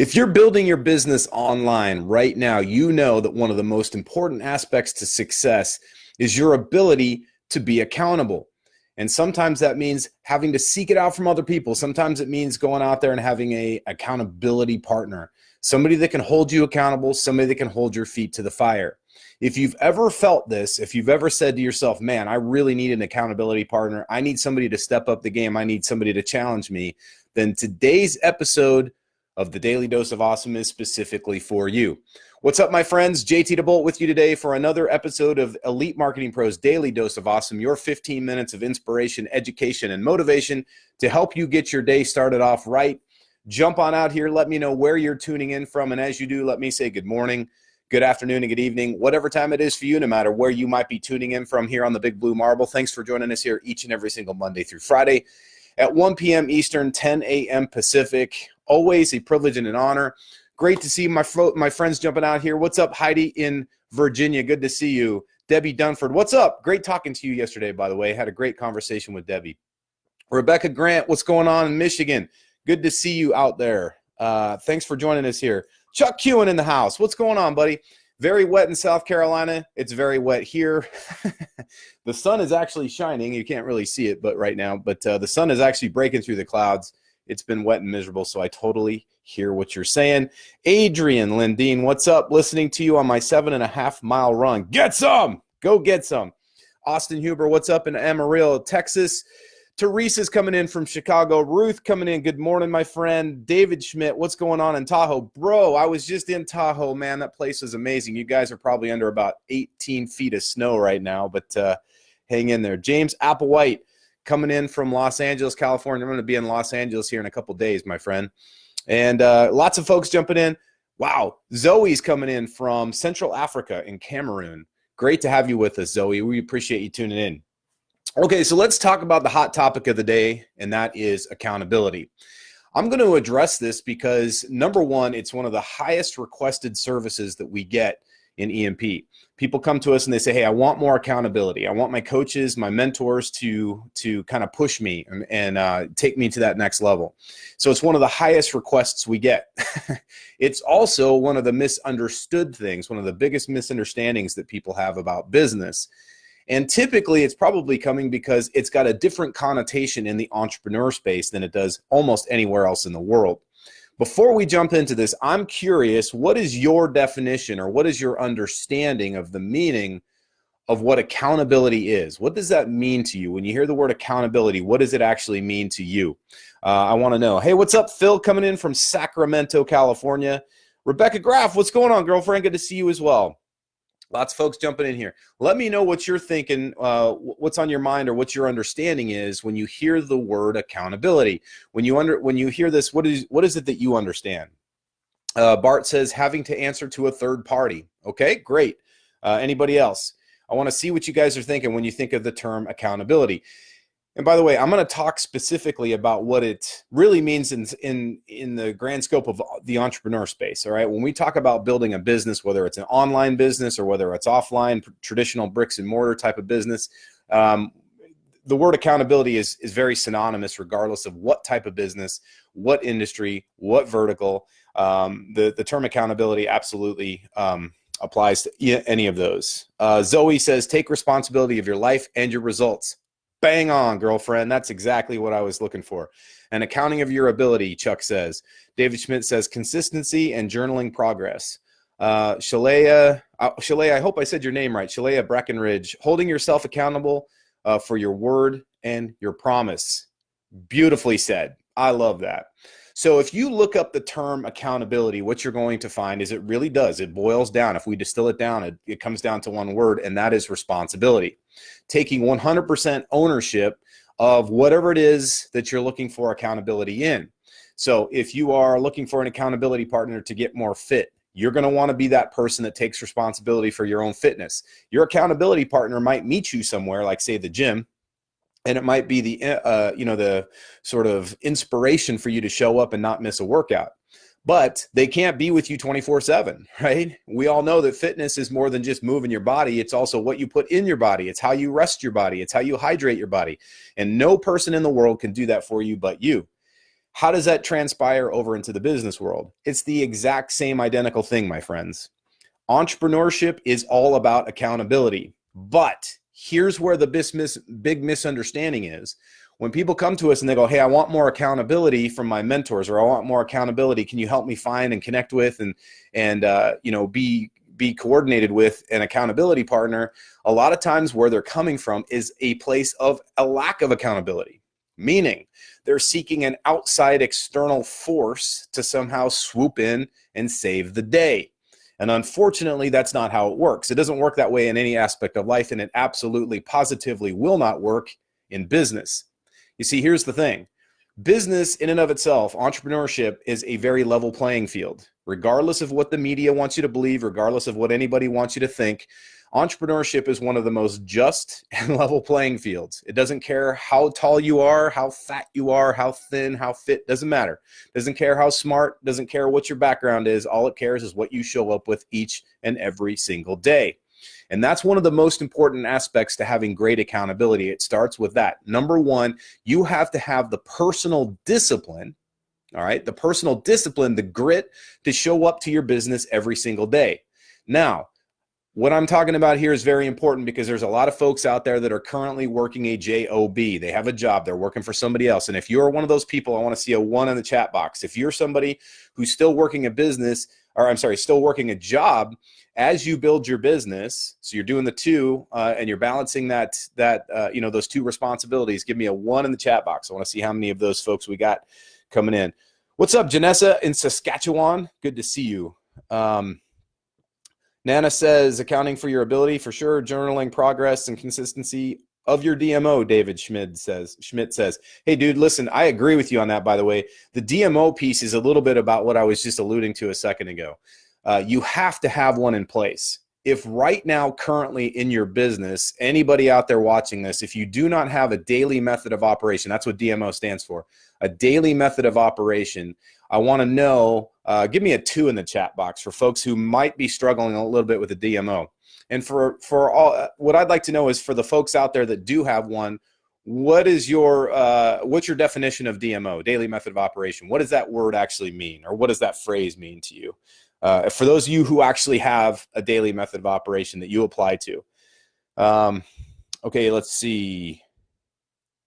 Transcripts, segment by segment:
If you're building your business online right now, you know that one of the most important aspects to success is your ability to be accountable. And sometimes that means having to seek it out from other people. Sometimes it means going out there and having an accountability partner, somebody that can hold you accountable, somebody that can hold your feet to the fire. If you've ever felt this, if you've ever said to yourself, man, I really need an accountability partner, I need somebody to step up the game, I need somebody to challenge me, then today's episode of the Daily Dose of Awesome is specifically for you. What's up, my friends? JT DeBolt with you today for another episode of Elite Marketing Pro's Daily Dose of Awesome, your 15 minutes of inspiration, education, and motivation to help you get your day started off right. Jump on out here. Let me know where you're tuning in from. And as you do, let me say good morning, good afternoon, and good evening, whatever time it is for you, no matter where you might be tuning in from here on the Big Blue Marble. Thanks for joining us here each and every single Monday through Friday at 1 p.m. Eastern, 10 a.m. Pacific. Always a privilege and an honor. Great to see my friends jumping out here. What's up, Heidi in Virginia? Good to see you. Debbie Dunford, what's up? Great talking to you yesterday, by the way. Had a great conversation with Debbie. Rebecca Grant, what's going on in Michigan? Good to see you out there. Thanks for joining us here. Chuck Kewen in the house. What's going on, buddy? Very wet in South Carolina. It's very wet here. The sun is actually shining. You can't really see it, but right now, the sun is actually breaking through the clouds. It's been wet and miserable, so I totally hear what you're saying. Adrian Lindeen, what's up? Listening to you on my 7.5-mile run. Get some! Go get some. Austin Huber, what's up in Amarillo, Texas? Teresa's coming in from Chicago. Ruth coming in. Good morning, my friend. David Schmidt, what's going on in Tahoe? Bro, I was just in Tahoe, man. That place is amazing. You guys are probably under about 18 feet of snow right now, but hang in there. James Applewhite coming in from Los Angeles, California. I'm going to be in Los Angeles here in a couple days, my friend. And lots of folks jumping in. Wow. Zoe's coming in from Central Africa in Cameroon. Great to have you with us, Zoe. We appreciate you tuning in. Okay, so let's talk about the hot topic of the day, and that is accountability. I'm going to address this because, number one, it's one of the highest requested services that we get in EMP. People come to us and they say, hey, I want more accountability. I want my coaches, my mentors to kind of push me and take me to that next level. So it's one of the highest requests we get. It's also one of the misunderstood things, one of the biggest misunderstandings that people have about business. And typically it's probably coming because it's got a different connotation in the entrepreneur space than it does almost anywhere else in the world. Before we jump into this, I'm curious, what is your definition or what is your understanding of the meaning of what accountability is? What does that mean to you? When you hear the word accountability, what does it actually mean to you? I want to know. Hey, what's up, Phil, coming in from Sacramento, California? Rebecca Graff, what's going on, girlfriend? Good to see you as well. Lots of folks jumping in here. Let me know what you're thinking, what's on your mind, or what your understanding is when you hear the word accountability. When you hear this, what is it that you understand? Bart says having to answer to a third party. Okay, great. Anybody else? I want to see what you guys are thinking when you think of the term accountability. And by the way, I'm going to talk specifically about what it really means in the grand scope of the entrepreneur space. All right. When we talk about building a business, whether it's an online business or whether it's offline, traditional bricks and mortar type of business, the word accountability is very synonymous regardless of what type of business, what industry, what vertical. The term accountability absolutely applies to any of those. Zoe says, take responsibility of your life and your results. Bang on, girlfriend. That's exactly what I was looking for. An accounting of your ability, Chuck says. David Schmidt says consistency and journaling progress. Shalea, I hope I said your name right. Shalea Breckenridge, holding yourself accountable for your word and your promise. Beautifully said. I love that. So if you look up the term accountability, what you're going to find is it really does. It boils down. If we distill it down, it comes down to one word, and that is responsibility. Taking 100% ownership of whatever it is that you're looking for accountability in. So if you are looking for an accountability partner to get more fit, you're going to want to be that person that takes responsibility for your own fitness. Your accountability partner might meet you somewhere, like say the gym, and it might be the sort of inspiration for you to show up and not miss a workout. But they can't be with you 24/7, right? We all know that fitness is more than just moving your body. It's also what you put in your body. It's how you rest your body. It's how you hydrate your body. And no person in the world can do that for you but you. How does that transpire over into the business world? It's the exact same identical thing, my friends. Entrepreneurship is all about accountability. But here's where the big misunderstanding is. When people come to us and they go, hey, I want more accountability from my mentors, or I want more accountability. Can you help me find and connect with and be coordinated with an accountability partner? A lot of times where they're coming from is a place of a lack of accountability, meaning they're seeking an outside external force to somehow swoop in and save the day. And unfortunately, that's not how it works. It doesn't work that way in any aspect of life, and it absolutely, positively will not work in business. You see, here's the thing. Business in and of itself, entrepreneurship, is a very level playing field. Regardless of what the media wants you to believe, regardless of what anybody wants you to think, entrepreneurship is one of the most just and level playing fields. It doesn't care how tall you are, how fat you are, how thin, how fit, doesn't matter. Doesn't care how smart, doesn't care what your background is. All it cares is what you show up with each and every single day. And that's one of the most important aspects to having great accountability. It starts with that. Number one, you have to have the personal discipline, all right? The personal discipline, the grit to show up to your business every single day. Now, what I'm talking about here is very important because there's a lot of folks out there that are currently working a job. They have a job. They're working for somebody else. And if you're one of those people, I want to see a 1 in the chat box. If you're somebody who's still working a business, or I'm sorry, still working a job as you build your business, so you're doing the two and you're balancing those two responsibilities, give me a 1 in the chat box. I want to see how many of those folks we got coming in. What's up, Janessa in Saskatchewan? Good to see you. Nana says, accounting for your ability, for sure. Journaling progress and consistency of your DMO, David Schmidt says. Hey, dude, listen, I agree with you on that, by the way. The DMO piece is a little bit about what I was just alluding to a second ago. You have to have one in place. If right now, currently in your business, anybody out there watching this, if you do not have a daily method of operation, that's what DMO stands for, a daily method of operation, I want to know, give me a 2 in the chat box for folks who might be struggling a little bit with the DMO. And for all, what I'd like to know is for the folks out there that do have one, what's your definition of DMO, daily method of operation? What does that word actually mean, or what does that phrase mean to you? For those of you who actually have a daily method of operation that you apply to. Okay, let's see.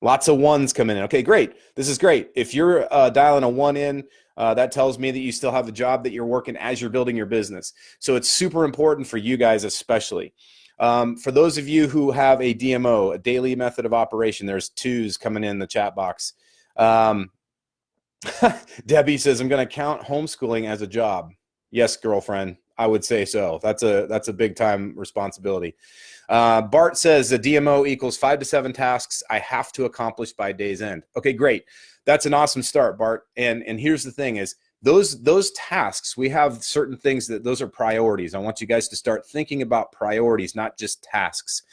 Lots of 1s coming in. Okay, great. This is great. If you're dialing a 1 in, that tells me that you still have a job that you're working as you're building your business. So it's super important for you guys especially. For those of you who have a DMO, a daily method of operation, there's 2s coming in the chat box. Debbie says, I'm going to count homeschooling as a job. Yes, girlfriend, I would say so. That's a big time responsibility. Bart says the DMO equals 5 to 7 tasks I have to accomplish by day's end. Okay, great. That's an awesome start, Bart. And here's the thing is those tasks, we have certain things those are priorities. I want you guys to start thinking about priorities, not just tasks.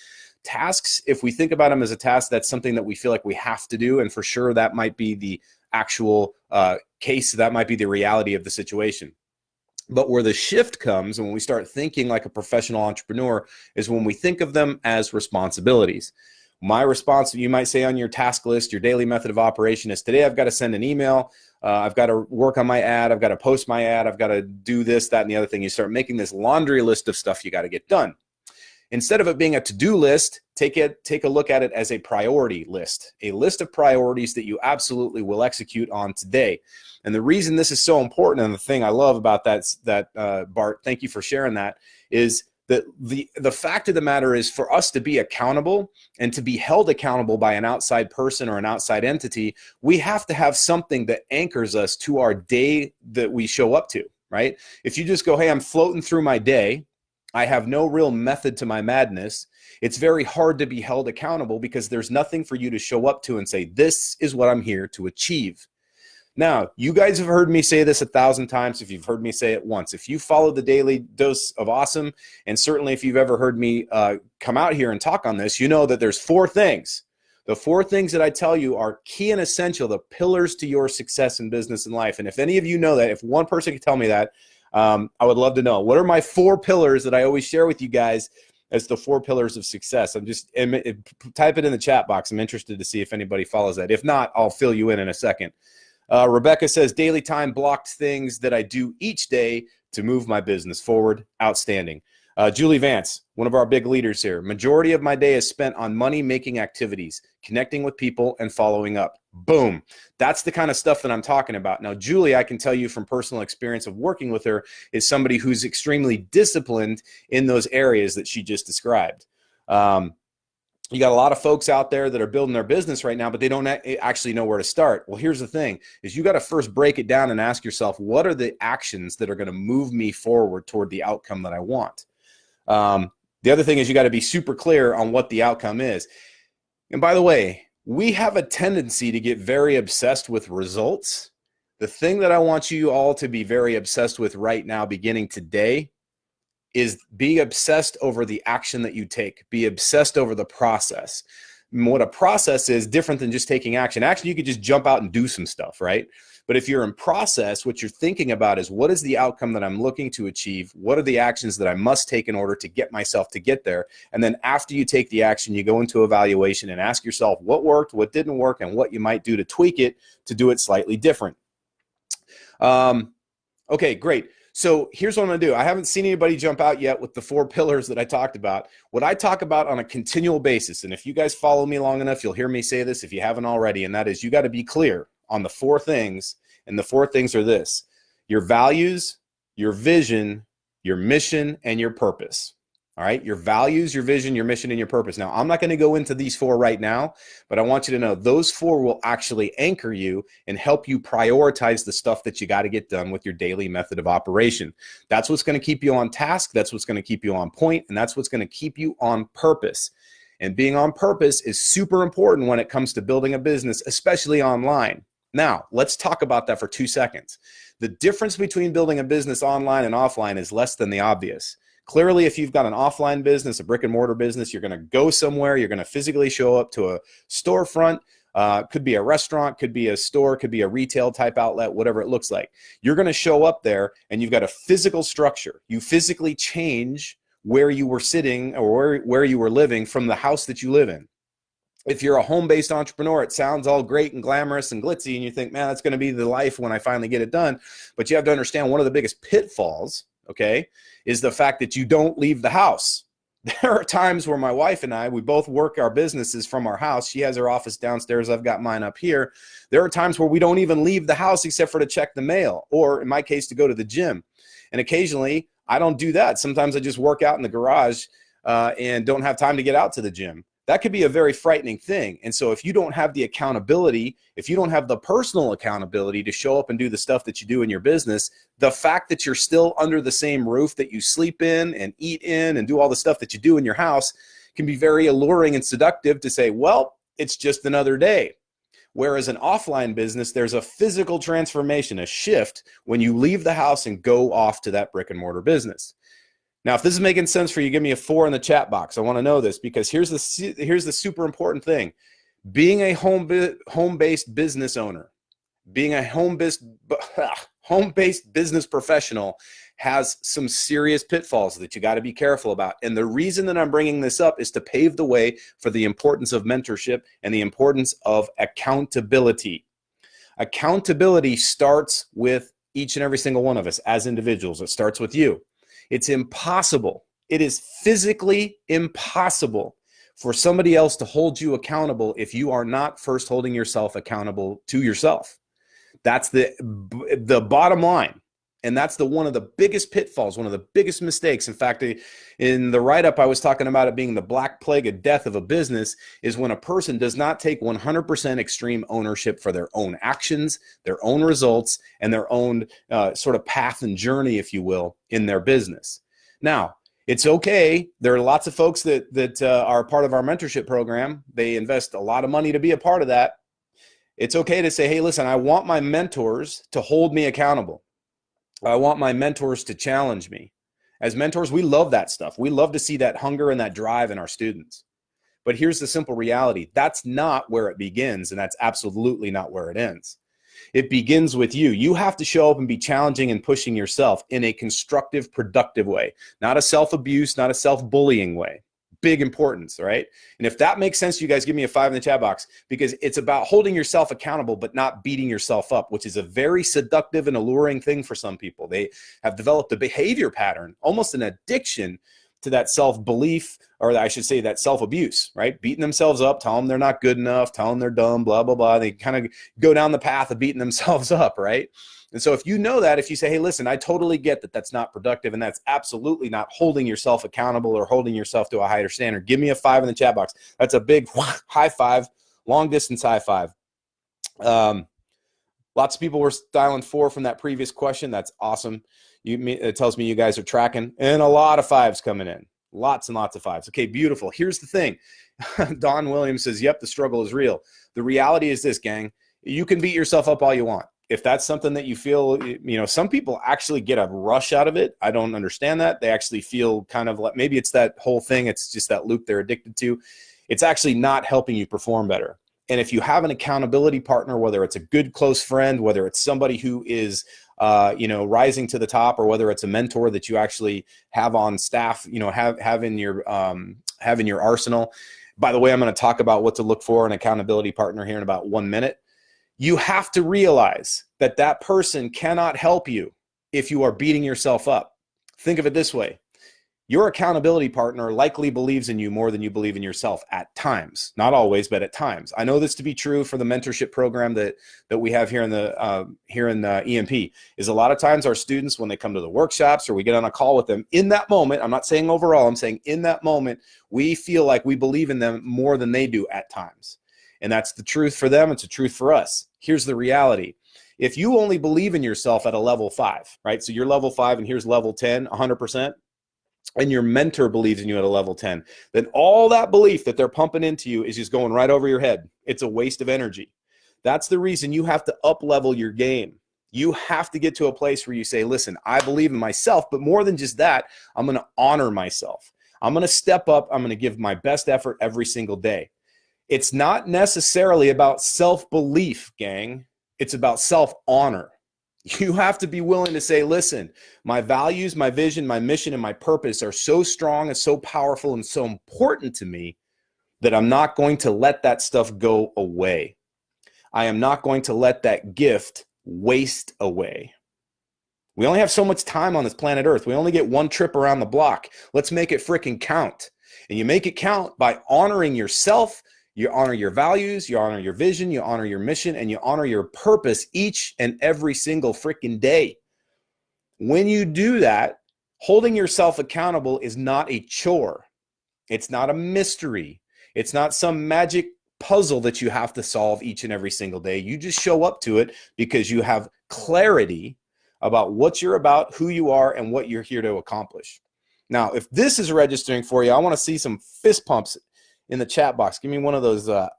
Tasks, if we think about them as a task, that's something that we feel like we have to do. And for sure, that might be the actual case. That might be the reality of the situation. But where the shift comes and when we start thinking like a professional entrepreneur is when we think of them as responsibilities. My response, you might say on your task list, your daily method of operation is today I've got to send an email. I've got to work on my ad. I've got to post my ad. I've got to do this, that, and the other thing. You start making this laundry list of stuff you got to get done. Instead of it being a to-do list, take a look at it as a priority list, a list of priorities that you absolutely will execute on today. And the reason this is so important, and the thing I love about that Bart, thank you for sharing that, is that the fact of the matter is for us to be accountable and to be held accountable by an outside person or an outside entity, we have to have something that anchors us to our day that we show up to, right? If you just go, hey, I'm floating through my day, I have no real method to my madness, it's very hard to be held accountable because there's nothing for you to show up to and say, this is what I'm here to achieve. Now, you guys have heard me say this 1,000 times if you've heard me say it once. If you follow the daily dose of awesome, and certainly if you've ever heard me come out here and talk on this, you know that there's 4 things. The 4 things that I tell you are key and essential, the pillars to your success in business and life. And if any of you know that, if one person could tell me that, I would love to know. What are my 4 pillars that I always share with you guys as the 4 pillars of success? Type it in the chat box. I'm interested to see if anybody follows that. If not, I'll fill you in a second. Rebecca says, daily time blocked things that I do each day to move my business forward. Outstanding. Julie Vance, one of our big leaders here. Majority of my day is spent on money-making activities, connecting with people, and following up. Boom. That's the kind of stuff that I'm talking about. Now, Julie, I can tell you from personal experience of working with her, is somebody who's extremely disciplined in those areas that she just described. You got a lot of folks out there that are building their business right now, but they don't actually know where to start. Well, here's the thing, is you got to first break it down and ask yourself, what are the actions that are going to move me forward toward the outcome that I want? The other thing is you got to be super clear on what the outcome is. And by the way, we have a tendency to get very obsessed with results. The thing that I want you all to be very obsessed with right now, beginning today, is be obsessed over the action that you take. Be obsessed over the process. And what a process is different than just taking action. Action, you could just jump out and do some stuff, right? But if you're in process, what you're thinking about is, what is the outcome that I'm looking to achieve? What are the actions that I must take in order to get myself to get there? And then after you take the action, you go into evaluation and ask yourself what worked, what didn't work, and what you might do to tweak it to do it slightly different. Okay, great. So here's what I'm going to do. I haven't seen anybody jump out yet with the 4 pillars that I talked about. What I talk about on a continual basis, and if you guys follow me long enough, you'll hear me say this if you haven't already, and that is, you got to be clear on the 4 things, and the 4 things are this: your values, your vision, your mission, and your purpose. All right, your values, your vision, your mission, and your purpose. Now, I'm not going to go into these 4 right now, but I want you to know those 4 will actually anchor you and help you prioritize the stuff that you got to get done with your daily method of operation. That's what's going to keep you on task. That's what's going to keep you on point, and that's what's going to keep you on purpose. And being on purpose is super important when it comes to building a business, especially online. Now, let's talk about that for 2 seconds. The difference between building a business online and offline is less than the obvious. Clearly, if you've got an offline business, a brick and mortar business, you're going to go somewhere, you're going to physically show up to a storefront, could be a restaurant, could be a store, could be a retail type outlet, whatever it looks like. You're going to show up there and you've got a physical structure. You physically change where you were sitting or where you were living from the house that you live in. If you're a home-based entrepreneur, it sounds all great and glamorous and glitzy, and you think, man, that's going to be the life when I finally get it done. But you have to understand, one of the biggest pitfalls, okay, is the fact that you don't leave the house. There are times where my wife and I, we both work our businesses from our house. She has her office downstairs. I've got mine up here. There are times where we don't even leave the house except for to check the mail, or in my case, to go to the gym. And occasionally, I don't do that. Sometimes I just work out in the garage and don't have time to get out to the gym. That could be a very frightening thing. And so if you don't have the accountability, if you don't have the personal accountability to show up and do the stuff that you do in your business, the fact that you're still under the same roof that you sleep in and eat in and do all the stuff that you do in your house can be very alluring and seductive to say, well, it's just another day. Whereas an offline business, there's a physical transformation, a shift when you leave the house and go off to that brick and mortar business. Now, if this is making sense for you, give me a 4 in the chat box. I want to know this, because here's the super important thing. Being a home-based business owner, being a home-based business professional has some serious pitfalls that you got to be careful about. And the reason that I'm bringing this up is to pave the way for the importance of mentorship and the importance of accountability. Accountability starts with each and every single one of us as individuals. It starts with you. It's impossible. It is physically impossible for somebody else to hold you accountable if you are not first holding yourself accountable to yourself. That's the bottom line. And that's one of the biggest pitfalls, one of the biggest mistakes. In fact, in the write-up, I was talking about it being the black plague of death of a business, is when a person does not take 100% extreme ownership for their own actions, their own results, and their own sort of path and journey, if you will, in their business. Now, it's okay. There are lots of folks that are part of our mentorship program. They invest a lot of money to be a part of that. It's okay to say, hey, listen, I want my mentors to hold me accountable. I want my mentors to challenge me. As mentors, we love that stuff. We love to see that hunger and that drive in our students. But here's the simple reality. That's not where it begins, and that's absolutely not where it ends. It begins with you. You have to show up and be challenging and pushing yourself in a constructive, productive way, not a self-abuse, not a self-bullying way. big importance, right? And if that makes sense, you guys give me a 5 in the chat box, because it's about holding yourself accountable, but not beating yourself up, which is a very seductive and alluring thing for some people. They have developed a behavior pattern, almost an addiction to that self-belief, or I should say that self-abuse, right? Beating themselves up, tell them they're not good enough, tell them they're dumb, blah, blah, blah. They kind of go down the path of beating themselves up, right? And so if you know that, if you say, hey, listen, I totally get that that's not productive, and that's absolutely not holding yourself accountable or holding yourself to a higher standard, give me a 5 in the chat box. That's a big high five, long distance high five. Lots of people were dialing 4 from that previous question. That's awesome. It tells me you guys are tracking, and a lot of 5s coming in. Lots and lots of 5s. Okay, beautiful. Here's the thing. Don Williams says, yep, the struggle is real. The reality is this, gang. You can beat yourself up all you want. If that's something that you feel, some people actually get a rush out of it. I don't understand that. They actually feel kind of like, maybe it's that whole thing. It's just that loop they're addicted to. It's actually not helping you perform better. And if you have an accountability partner, whether it's a good close friend, whether it's somebody who is rising to the top, or whether it's a mentor that you actually have on staff, have in your arsenal. By the way, I'm going to talk about what to look for in an accountability partner here in about 1 minute. You have to realize that that person cannot help you if you are beating yourself up. Think of it this way. Your accountability partner likely believes in you more than you believe in yourself at times. Not always, but at times. I know this to be true for the mentorship program that we have here in the EMP. Is a lot of times our students, when they come to the workshops or we get on a call with them, in that moment, I'm not saying overall, I'm saying in that moment, we feel like we believe in them more than they do at times. And that's the truth for them. It's the truth for us. Here's the reality. If you only believe in yourself at a level 5, right? So you're level 5 and here's level 10, 100%. And your mentor believes in you at a level 10, then all that belief that they're pumping into you is just going right over your head. It's a waste of energy. That's the reason you have to up-level your game. You have to get to a place where you say, listen, I believe in myself, but more than just that, I'm going to honor myself. I'm going to step up. I'm going to give my best effort every single day. It's not necessarily about self-belief, gang. It's about self-honor. You have to be willing to say, listen, my values, my vision, my mission, and my purpose are so strong and so powerful and so important to me that I'm not going to let that stuff go away. I am not going to let that gift waste away. We only have so much time on this planet Earth. We only get one trip around the block. Let's make it freaking count. And you make it count by honoring yourself. You honor your values, you honor your vision, you honor your mission, and you honor your purpose each and every single freaking day. When you do that, holding yourself accountable is not a chore. It's not a mystery. It's not some magic puzzle that you have to solve each and every single day. You just show up to it because you have clarity about what you're about, who you are, and what you're here to accomplish. Now, if this is registering for you, I want to see some fist pumps in the chat box. Give me one of those, I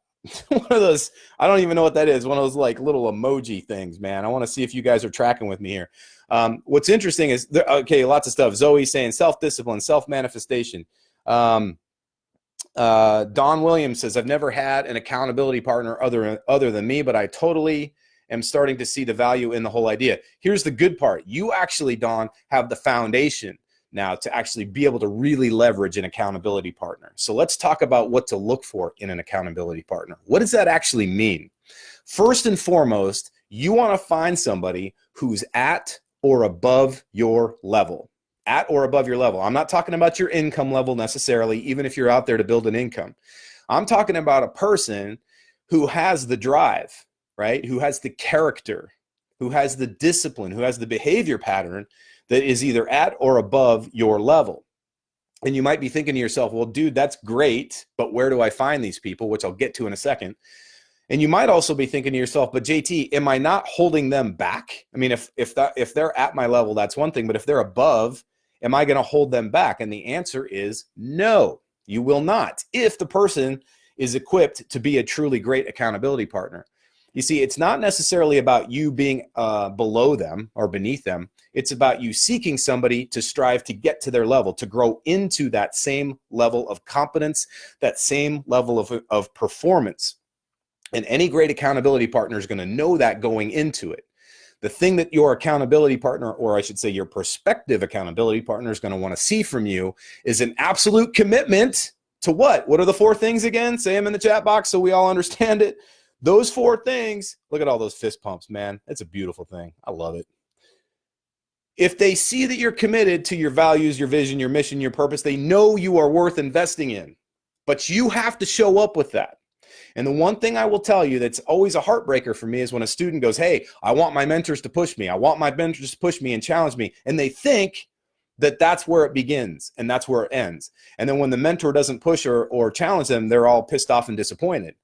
don't even know what that is. One of those like little emoji things, man. I want to see if you guys are tracking with me here. What's interesting is, okay, lots of stuff. Zoe saying self-discipline, self-manifestation. Don Williams says, I've never had an accountability partner other than me, but I totally am starting to see the value in the whole idea. Here's the good part. You actually, Don, have the foundation now to actually be able to really leverage an accountability partner. So let's talk about what to look for in an accountability partner. What does that actually mean? First and foremost, you want to find somebody who's at or above your level. At or above your level. I'm not talking about your income level necessarily, even if you're out there to build an income. I'm talking about a person who has the drive, right? Who has the character, who has the discipline, who has the behavior pattern that is either at or above your level. And you might be thinking to yourself, well, dude, that's great, but where do I find these people? Which I'll get to in a second. And you might also be thinking to yourself, but JT, am I not holding them back? I mean, if they're at my level, that's one thing, but if they're above, am I going to hold them back? And the answer is no, you will not, if the person is equipped to be a truly great accountability partner. You see, it's not necessarily about you being below them or beneath them. It's about you seeking somebody to strive to get to their level, to grow into that same level of competence, that same level of performance. And any great accountability partner is going to know that going into it. The thing that your accountability partner, or I should say your prospective accountability partner, is going to want to see from you is an absolute commitment To what? What are the 4 things again? Say them in the chat box so we all understand it. Those 4 things, look at all those fist pumps, man. It's a beautiful thing. I love it. If they see that you're committed to your values, your vision, your mission, your purpose, they know you are worth investing in. But you have to show up with that. And the one thing I will tell you that's always a heartbreaker for me is when a student goes, hey, I want my mentors to push me. I want my mentors to push me and challenge me. And they think that that's where it begins and that's where it ends. And then when the mentor doesn't push or challenge them, they're all pissed off and disappointed.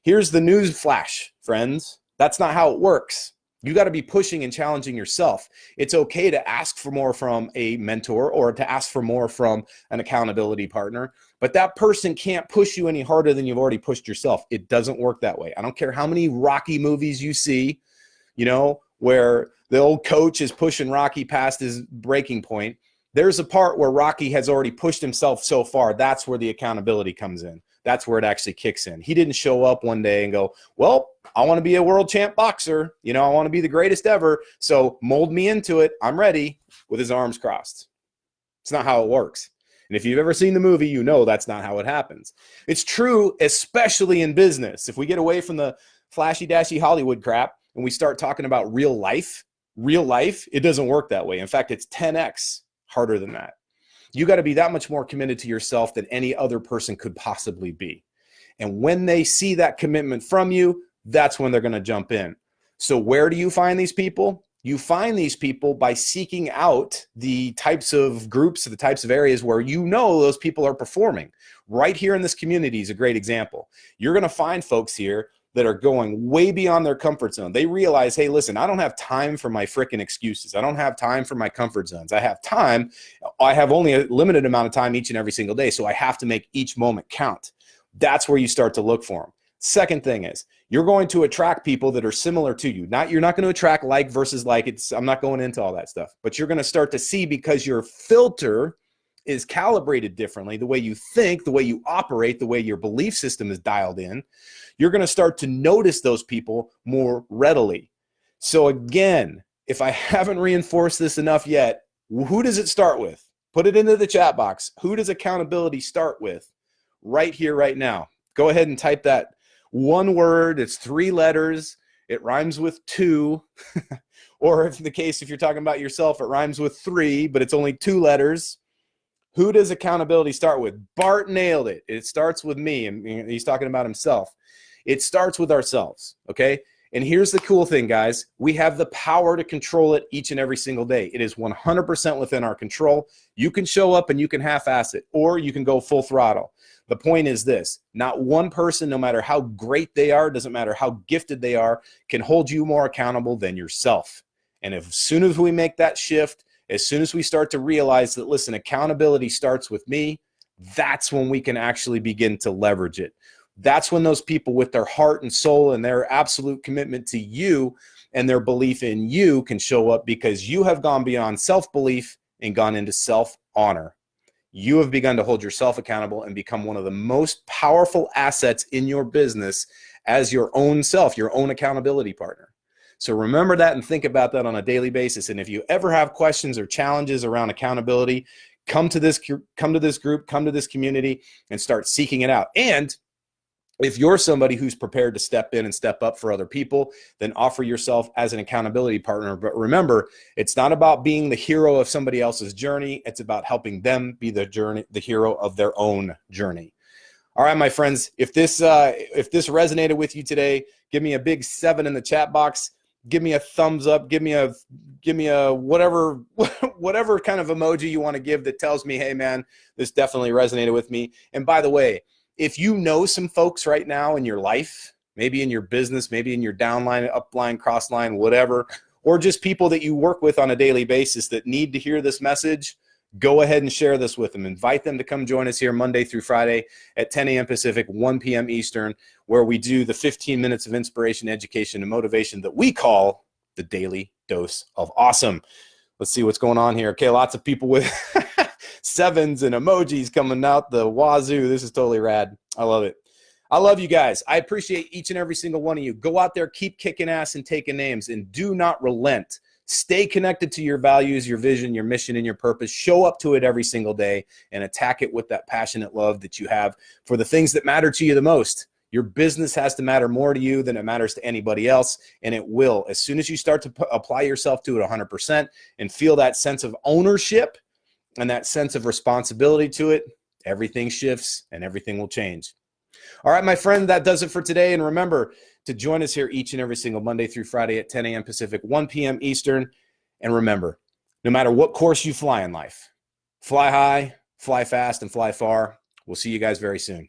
Here's the news flash, friends. That's not how it works. You got to be pushing and challenging yourself. It's okay to ask for more from a mentor or to ask for more from an accountability partner, but that person can't push you any harder than you've already pushed yourself. It doesn't work that way. I don't care how many Rocky movies you see, where the old coach is pushing Rocky past his breaking point. There's a part where Rocky has already pushed himself so far. That's where the accountability comes in. That's where it actually kicks in. He didn't show up one day and go, well, I want to be a world champ boxer. I want to be the greatest ever. So mold me into it. I'm ready, with his arms crossed. It's not how it works. And if you've ever seen the movie, you know that's not how it happens. It's true, especially in business. If we get away from the flashy dashy Hollywood crap and we start talking about real life, it doesn't work that way. In fact, it's 10x harder than that. You got to be that much more committed to yourself than any other person could possibly be. And when they see that commitment from you, that's when they're going to jump in. So where do you find these people? You find these people by seeking out the types of groups, the types of areas where those people are performing. Right here in this community is a great example. You're going to find folks here that are going way beyond their comfort zone. They realize, hey, listen, I don't have time for my frickin' excuses. I don't have time for my comfort zones. I have time. I have only a limited amount of time each and every single day, so I have to make each moment count. That's where you start to look for them. Second thing is, you're going to attract people that are similar to you. You're not going to attract like versus like. I'm not going into all that stuff, but you're going to start to see, because your filter is calibrated differently, the way you think, the way you operate, the way your belief system is dialed in, you're going to start to notice those people more readily. So again, if I haven't reinforced this enough yet, who does it start with? Put it into the chat box. Who does accountability start with? Right here, right now. Go ahead and type that one word. It's 3 letters. It rhymes with 2. Or if you're talking about yourself, it rhymes with 3, but it's only 2 letters. Who does accountability start with? Bart nailed it. It starts with me, and he's talking about himself. It starts with ourselves, okay? And here's the cool thing, guys. We have the power to control it each and every single day. It is 100% within our control. You can show up and you can half-ass it, or you can go full throttle. The point is this: not one person, no matter how great they are, doesn't matter how gifted they are, can hold you more accountable than yourself. And as soon as we make that shift, as soon as we start to realize that, listen, accountability starts with me, that's when we can actually begin to leverage it. That's when those people with their heart and soul and their absolute commitment to you and their belief in you can show up, because you have gone beyond self-belief and gone into self-honor. You have begun to hold yourself accountable and become one of the most powerful assets in your business as your own self, your own accountability partner. So remember that and think about that on a daily basis. And if you ever have questions or challenges around accountability, come to this group, come to this community, and start seeking it out. And if you're somebody who's prepared to step in and step up for other people, then offer yourself as an accountability partner. But remember, it's not about being the hero of somebody else's journey. It's about helping them be the hero of their own journey. All right, my friends, if this resonated with you today, give me a big 7 in the chat box. Give me a thumbs up. Give me a whatever kind of emoji you want to give that tells me, hey man, this definitely resonated with me. And by the way, if you know some folks right now in your life, maybe in your business, maybe in your downline, upline, crossline, whatever, or just people that you work with on a daily basis that need to hear this message, go ahead and share this with them. Invite them to come join us here Monday through Friday at 10 a.m. Pacific, 1 p.m. Eastern, where we do the 15 minutes of inspiration, education, and motivation that we call the Daily Dose of Awesome. Let's see what's going on here. Okay, lots of people with 7s and emojis coming out the wazoo. This is totally rad. I love it. I love you guys. I appreciate each and every single one of you. Go out there, keep kicking ass and taking names, and do not relent Stay connected to your values, your vision, your mission, and your purpose. Show up to it every single day and attack it with that passionate love that you have for the things that matter to you the most. Your business has to matter more to you than it matters to anybody else, and it will. As soon as you start to apply yourself to it 100% and feel that sense of ownership and that sense of responsibility to it, everything shifts and everything will change. All right, my friend, that does it for today. And remember to join us here each and every single Monday through Friday at 10 a.m. Pacific, 1 p.m. Eastern. And remember, no matter what course you fly in life, fly high, fly fast, and fly far. We'll see you guys very soon.